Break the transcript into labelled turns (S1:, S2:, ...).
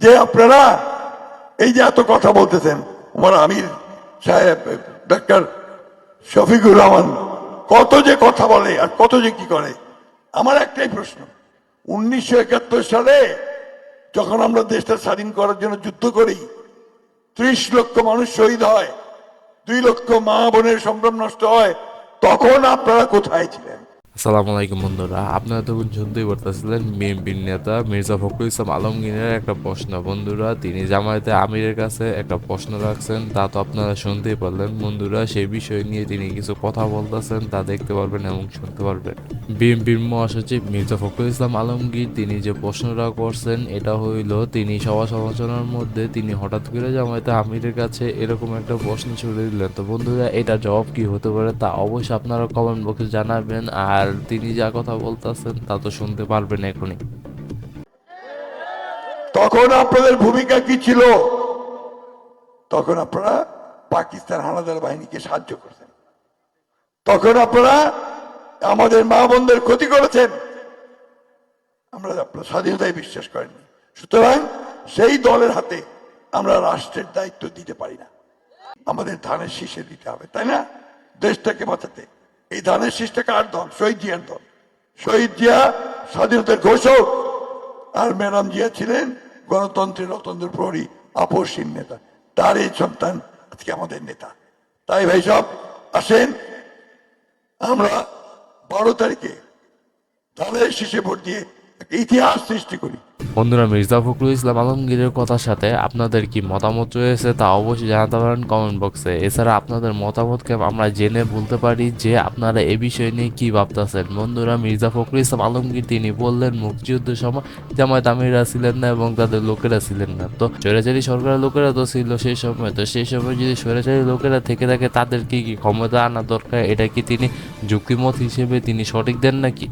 S1: যে আপনারা এই যে এত কথা বলতেছেন, আমার আমির সাহেব, ডাক্তার শফিকুর রহমান কত যে কথা বলে আর কত যে কি করে। আমার একটাই প্রশ্ন, 1971 সালে যখন আমরা দেশটা স্বাধীন করার জন্য যুদ্ধ করি, 30 লক্ষ মানুষ শহীদ হয়, 2 লক্ষ মা বোনের সম্ভ্রম নষ্ট হয়, তখন আপনারা কোথায় ছিলেন?
S2: আসসালামু আলাইকুম বন্ধুরা, আপনারা তখন শুনতেই পারতেছিলেন বিএনপির নেতা মির্জা ফখরুল ইসলাম আলমগীরের একটা প্রশ্ন। বন্ধুরা, তিনি জামায়াতে আমিরের কাছে একটা প্রশ্ন রাখছেন, তা তো আপনারা শুনতেই পারলেন। বন্ধুরা, সেই বিষয় নিয়ে তিনি কিছু কথা বলতেছেন, তা দেখতে পারবেন এবং শুনতে পারবেন। বিএনপির মহাসচিব মির্জা ফখরুল ইসলাম আলমগীর তিনি যে প্রশ্নটা করছেন, এটা হইল তিনি সভা সমালোচনার মধ্যে তিনি হঠাৎ করে জামায়াতে আমিরের কাছে এরকম একটা প্রশ্ন ছুড়ে দিলেন। তো বন্ধুরা, এটা জবাব কি হতে পারে তা অবশ্যই আপনারা কমেন্ট বক্সে জানাবেন। আর তিনি যা কথা বলতেছেন তা তো শুনতে পারবেন এখনই।
S1: তখন আপনাদের ভূমিকা কি ছিল? তখন আপনারা পাকিস্তান হানাদার বাহিনীকে সাহায্য করেছেন, তখন আপনারা আমাদের মা বোনদের ক্ষতি করেছেন। আমরা আপনার স্বাধীনতায় বিশ্বাস করেননি, সুতরাং সেই দলের হাতে আমরা রাষ্ট্রের দায়িত্ব দিতে পারি না। আমাদের ধানের শীষে দিতে হবে, তাই না? দেশটাকে বাঁচাতে এই ধানের শীষটা কার দল? শহীদ জিয়ার দল। শহীদ জিয়া স্বাধীনতার ঘোষক, আর ম্যাডাম জিয়া ছিলেন গণতন্ত্রের অতন্ত্র প্রহরী, আপসহীন নেতা। তার এই সন্তান আজকে আমাদের নেতা। তাই ভাই সব আসেন, আমরা 12 তারিখে ধানের শীষে ভোট দিয়ে একটা ইতিহাস সৃষ্টি করি।
S2: বন্ধুরা, মির্জা ফখরুল ইসলাম আলমগীরের কথার সাথে আপনাদের কি মতামত রয়েছে তা অবশ্যই জানাতে পারেন কমেন্ট বক্সে। এছাড়া আপনাদের মতামতকে আমরা জেনে বলতে পারি যে আপনারা এ বিষয় নিয়ে কি ভাবতেছেন। বন্ধুরা, মির্জা ফখরুল ইসলাম আলমগীর তিনি বললেন মুক্তিযুদ্ধের সময় জামায়াত আমিররা ছিলেন না এবং তাদের লোকেরা ছিলেন না। তো স্বৈরাচারী সরকারের লোকেরা তো ছিল সেই সময়। তো সেই সময় যদি স্বৈরাচারী লোকেরা থেকে থাকে, তাদের কি কি ক্ষমতা আনা দরকার, এটা কি তিনি যুক্তিমত হিসেবে তিনি সঠিক দেন নাকি?